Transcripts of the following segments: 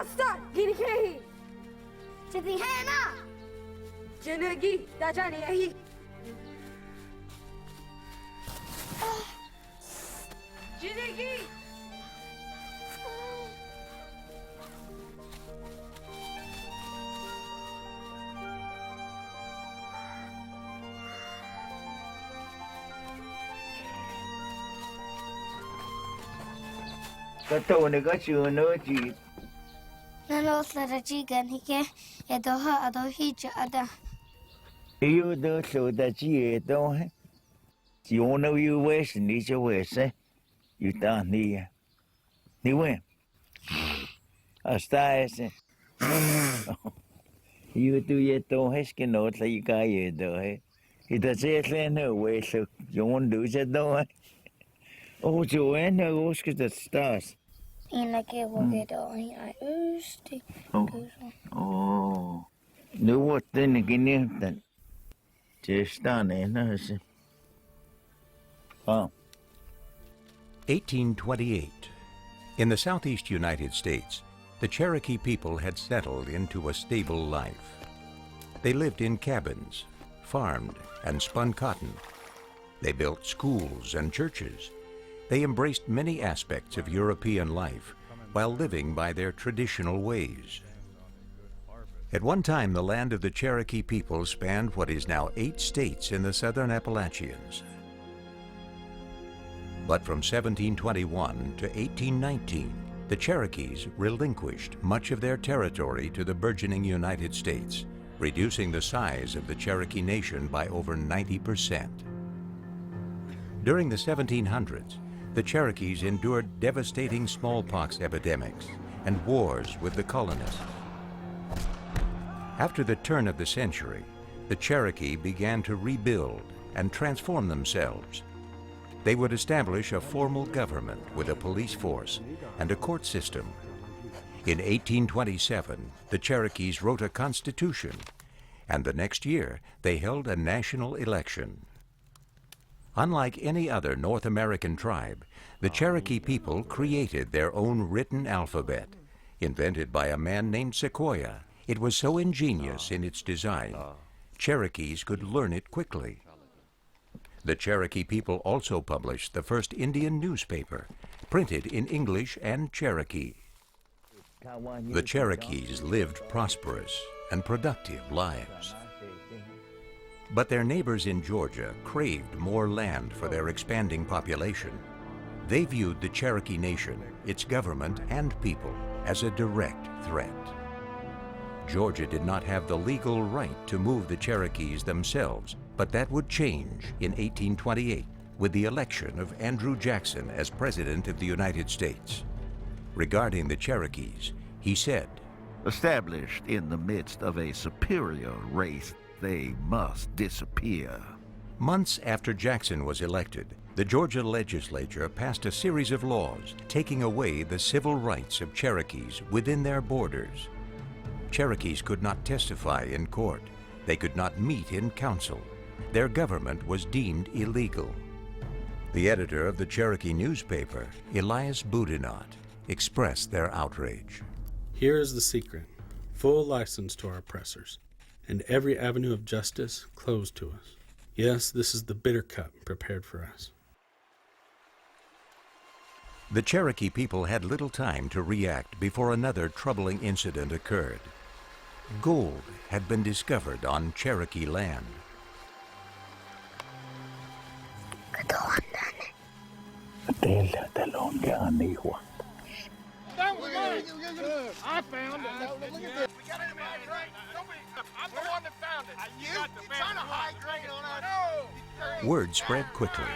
Asta, Ginikehi, Chitihena! Janagi, Dajani Ahi. Janagi! Kato ne ga chu no ji. Nano Saraji Ganike, Edoha Adohi Jada. You do so that ji do he. You know you wish ni jo wish. You don't need. Ni wen. Hasta ese. You do ye do he skin no la you ga ye do he. He does it no way so you won't do it do. Oh, Joanna, what's the stars? In like a walkie I used Oh, nu what then again then? Just done, no. Oh. 1828. In the southeast United States, the Cherokee people had settled into a stable life. They lived in cabins, farmed, and spun cotton. They built schools and churches. They embraced many aspects of European life while living by their traditional ways. At one time, the land of the Cherokee people spanned what is now 8 states in the southern Appalachians. But from 1721 to 1819, the Cherokees relinquished much of their territory to the burgeoning United States, reducing the size of the Cherokee Nation by over 90%. During the 1700s, the Cherokees endured devastating smallpox epidemics and wars with the colonists. After the turn of the century, the Cherokee began to rebuild and transform themselves. They would establish a formal government with a police force and a court system. In 1827, the Cherokees wrote a constitution, and the next year they held a national election. Unlike any other North American tribe, the Cherokee people created their own written alphabet. Invented by a man named Sequoyah, it was so ingenious in its design, Cherokees could learn it quickly. The Cherokee people also published the first Indian newspaper, printed in English and Cherokee. The Cherokees lived prosperous and productive lives. But their neighbors in Georgia craved more land for their expanding population. They viewed the Cherokee Nation, its government and people, as a direct threat. Georgia did not have the legal right to move the Cherokees themselves, but that would change in 1828 with the election of Andrew Jackson as President of the United States. Regarding the Cherokees, he said, "Established in the midst of a superior race, they must disappear." Months after Jackson was elected, the Georgia legislature passed a series of laws taking away the civil rights of Cherokees within their borders. Cherokees could not testify in court. They could not meet in council. Their government was deemed illegal. The editor of the Cherokee newspaper, Elias Boudinot, expressed their outrage. Here is the secret: full license to our oppressors, and every avenue of justice closed to us. Yes, this is the bitter cup prepared for us. The Cherokee people had little time to react before another troubling incident occurred. Gold had been discovered on Cherokee land. I found it. Look at this. We got it, man. I'm the one that found it. You trying to hide grade on us? No. Word spread quickly,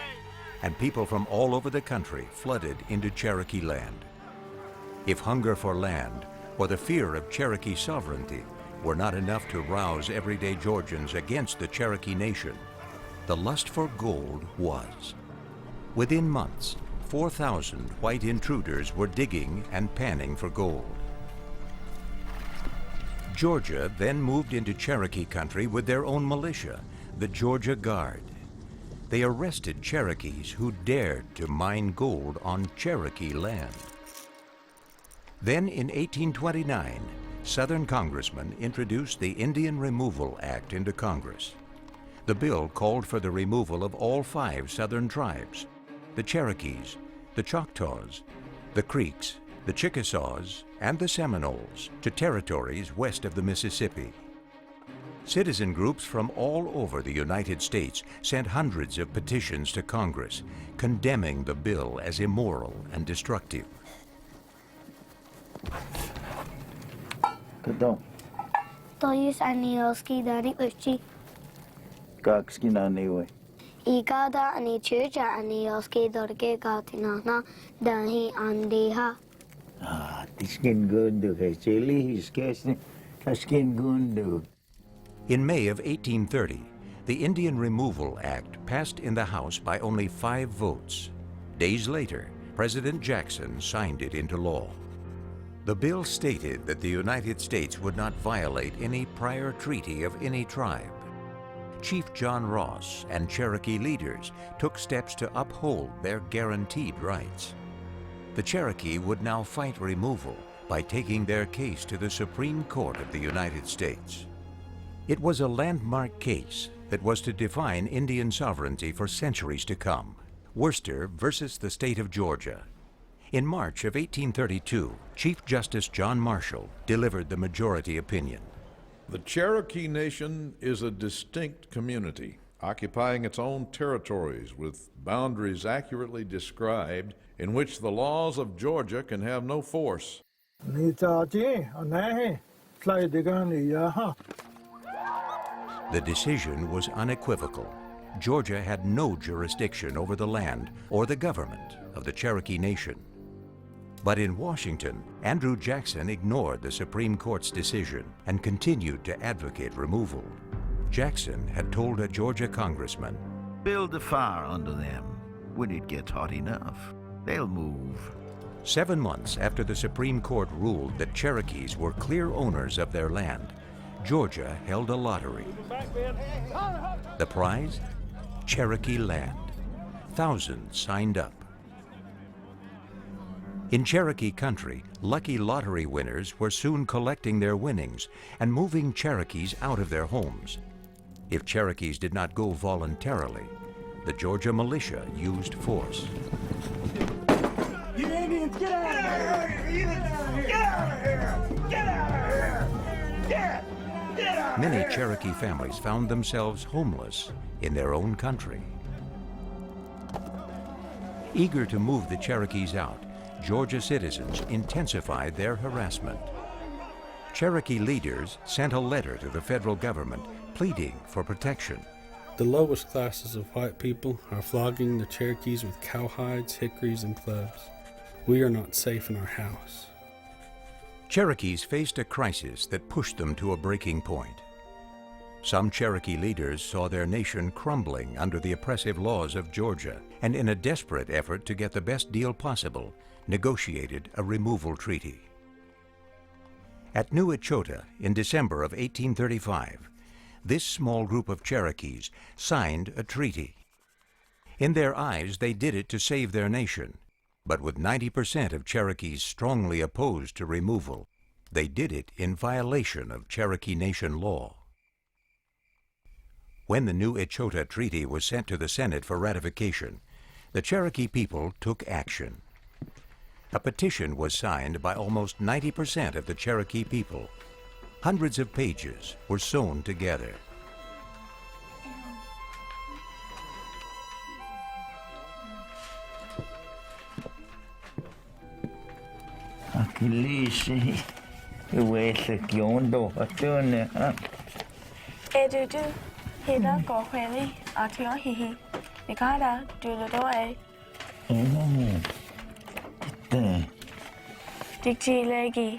and people from all over the country flooded into Cherokee land. If hunger for land or the fear of Cherokee sovereignty were not enough to rouse everyday Georgians against the Cherokee Nation, the lust for gold was. Within months, 4,000 white intruders were digging and panning for gold. Georgia then moved into Cherokee country with their own militia, the Georgia Guard. They arrested Cherokees who dared to mine gold on Cherokee land. Then in 1829, Southern congressmen introduced the Indian Removal Act into Congress. The bill called for the removal of all 5 Southern tribes, the Cherokees, the Choctaws, the Creeks, the Chickasaws, and the Seminoles, to territories west of the Mississippi. Citizen groups from all over the United States sent hundreds of petitions to Congress, condemning the bill as immoral and destructive. Kadong, To use anioski dari uchi. kakski na niwe. Igada ani chuja anioski dorge gatinana dahi andiha. Ah, tiskin gundu kay chili hiskesni. Taskin gundu. In May of 1830, the Indian Removal Act passed in the House by only 5 votes. Days later, President Jackson signed it into law. The bill stated that the United States would not violate any prior treaty of any tribe. Chief John Ross and Cherokee leaders took steps to uphold their guaranteed rights. The Cherokee would now fight removal by taking their case to the Supreme Court of the United States. It was a landmark case that was to define Indian sovereignty for centuries to come. Worcester versus the state of Georgia. In March of 1832, Chief Justice John Marshall delivered the majority opinion. The Cherokee Nation is a distinct community, occupying its own territories with boundaries accurately described, in which the laws of Georgia can have no force. The decision was unequivocal. Georgia had no jurisdiction over the land or the government of the Cherokee Nation. But in Washington, Andrew Jackson ignored the Supreme Court's decision and continued to advocate removal. Jackson had told a Georgia congressman, Build a fire under them. When it gets hot enough, they'll move. 7 months after the Supreme Court ruled that Cherokees were clear owners of their land, Georgia held a lottery. The prize? Cherokee land. Thousands signed up. In Cherokee country, lucky lottery winners were soon collecting their winnings and moving Cherokees out of their homes. If Cherokees did not go voluntarily, the Georgia militia used force. You Indians, get out of here! Get out of here! Get out of here! Get out of Many here! Cherokee families found themselves homeless in their own country. Eager to move the Cherokees out, Georgia citizens intensified their harassment. Cherokee leaders sent a letter to the federal government pleading for protection. The lowest classes of white people are flogging the Cherokees with cowhides, hickories, and clubs. We are not safe in our house. Cherokees faced a crisis that pushed them to a breaking point. Some Cherokee leaders saw their nation crumbling under the oppressive laws of Georgia, and in a desperate effort to get the best deal possible, negotiated a removal treaty. At New Echota in December of 1835, this small group of Cherokees signed a treaty. In their eyes, they did it to save their nation, but with 90% of Cherokees strongly opposed to removal, they did it in violation of Cherokee Nation law. When the New Echota Treaty was sent to the Senate for ratification, the Cherokee people took action. A petition was signed by almost 90% of the Cherokee people. Hundreds of pages were sewn together. Akilisi, iwesa kyondo atone ha. Edudu, hida go hweli, atio hihi, mikada, dulodo e. Te. Dikti legi,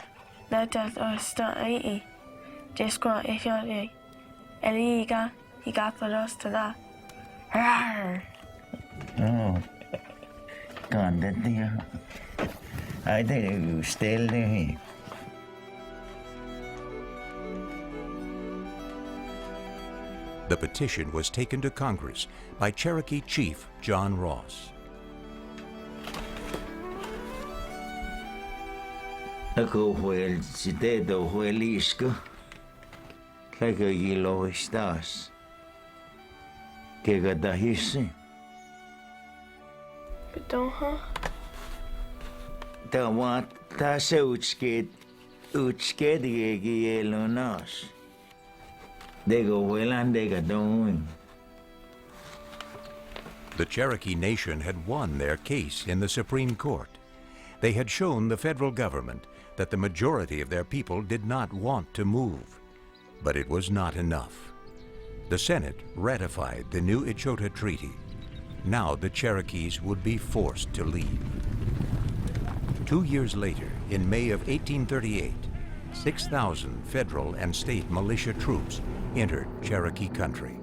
letat osta ei, disco ehole, eliga, higathalos tada. Rawr! Oh. Kanda dia. I think you still there. The petition was taken to Congress by Cherokee Chief John Ross. Ako huel si dedo huelisco. Like a yellow stars. Kega dahisi. Bedonha. Ta wat ta se utsked egi yellow nas. Dego huelan dega doing. The Cherokee Nation had won their case in the Supreme Court. They had shown the federal government that the majority of their people did not want to move. But it was not enough. The Senate ratified the new Echota Treaty. Now the Cherokees would be forced to leave. 2 years later, in May of 1838, 6,000 federal and state militia troops entered Cherokee country.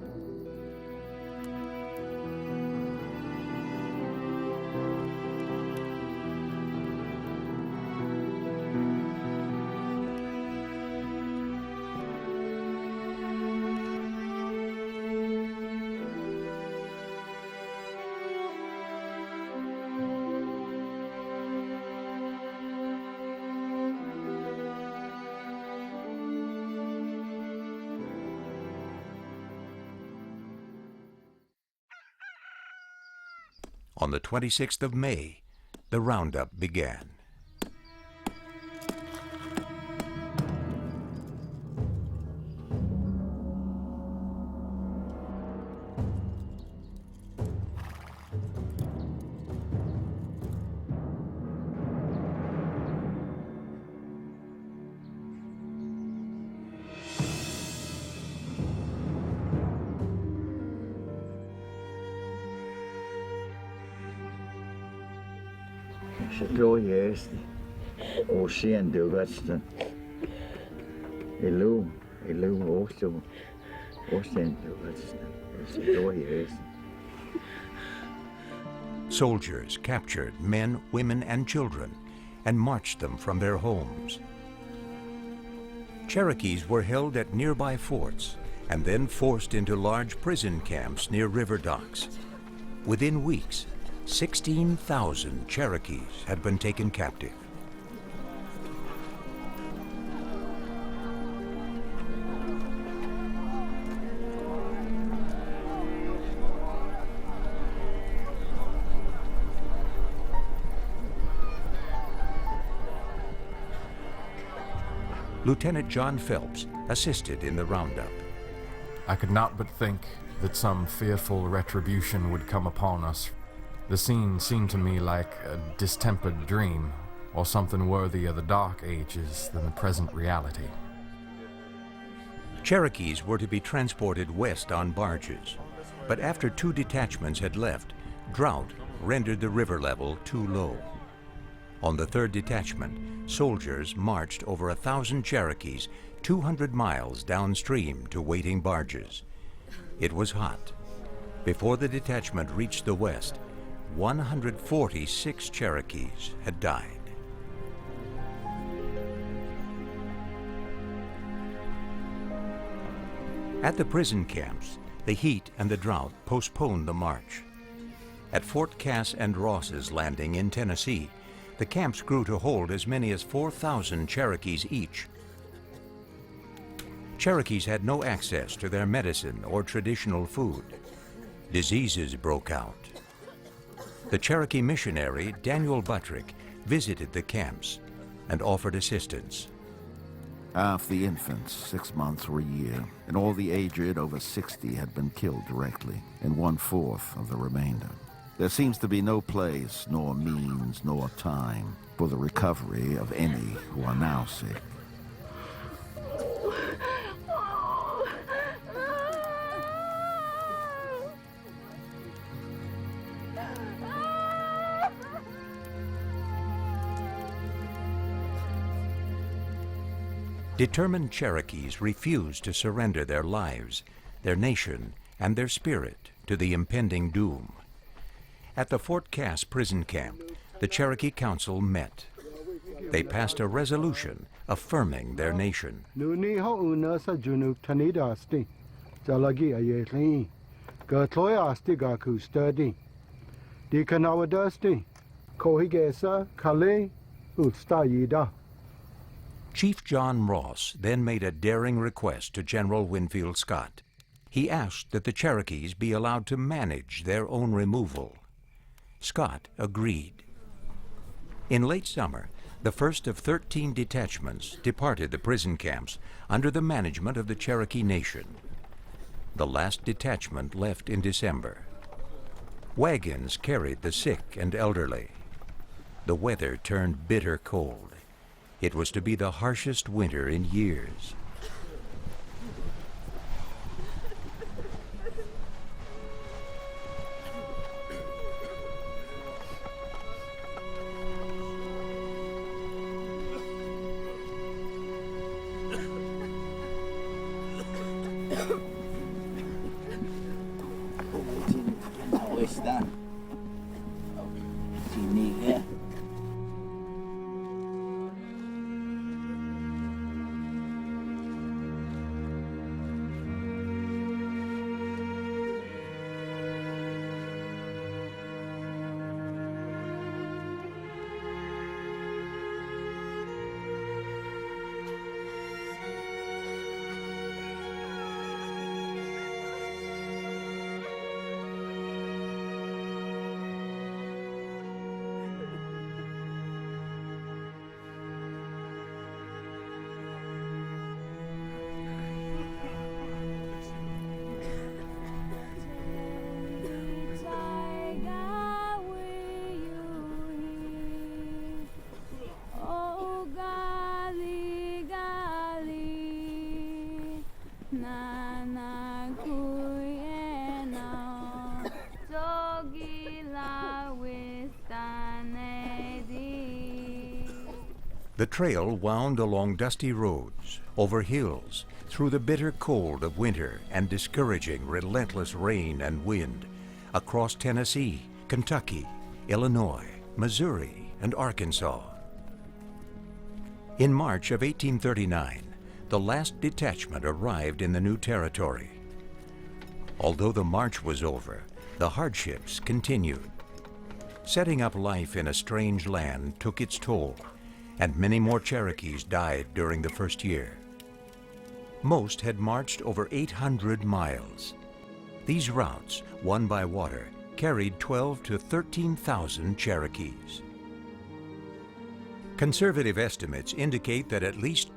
On the 26th of May, the roundup began. Yes, ocean do gaston. Hello, also ocean do gaston. Soldiers captured men, women, and children and marched them from their homes. Cherokees were held at nearby forts and then forced into large prison camps near river docks. Within weeks, 16,000 Cherokees had been taken captive. Lieutenant John Phelps assisted in the roundup. I could not but think that some fearful retribution would come upon us. The scene seemed to me like a distempered dream, or something worthy of the dark ages than the present reality. Cherokees were to be transported west on barges, but after 2 detachments had left, drought rendered the river level too low. On the 3rd detachment, soldiers marched over 1,000 Cherokees 200 miles downstream to waiting barges. It was hot. Before the detachment reached the west, 146 Cherokees had died. At the prison camps, the heat and the drought postponed the march. At Fort Cass and Ross's Landing in Tennessee, the camps grew to hold as many as 4,000 Cherokees each. Cherokees had no access to their medicine or traditional food. Diseases broke out. The Cherokee missionary, Daniel Buttrick, visited the camps and offered assistance. Half the infants, 6 months or a year, and all the aged over 60 had been killed directly, and 1/4 of the remainder. There seems to be no place, nor means, nor time for the recovery of any who are now sick. Determined Cherokees refused to surrender their lives, their nation, and their spirit to the impending doom. At the Fort Cass prison camp, the Cherokee Council met. They passed a resolution affirming their nation. Chief John Ross then made a daring request to General Winfield Scott. He asked that the Cherokees be allowed to manage their own removal. Scott agreed. In late summer, the first of 13 detachments departed the prison camps under the management of the Cherokee Nation. The last detachment left in December. Wagons carried the sick and elderly. The weather turned bitter cold. It was to be the harshest winter in years. The trail wound along dusty roads, over hills, through the bitter cold of winter and discouraging, relentless rain and wind, across Tennessee, Kentucky, Illinois, Missouri, and Arkansas. In March of 1839, the last detachment arrived in the new territory. Although the march was over, the hardships continued. Setting up life in a strange land took its toll, and many more Cherokees died during the first year. Most had marched over 800 miles. These routes, won by water, carried 12,000 to 13,000 Cherokees. Conservative estimates indicate that at least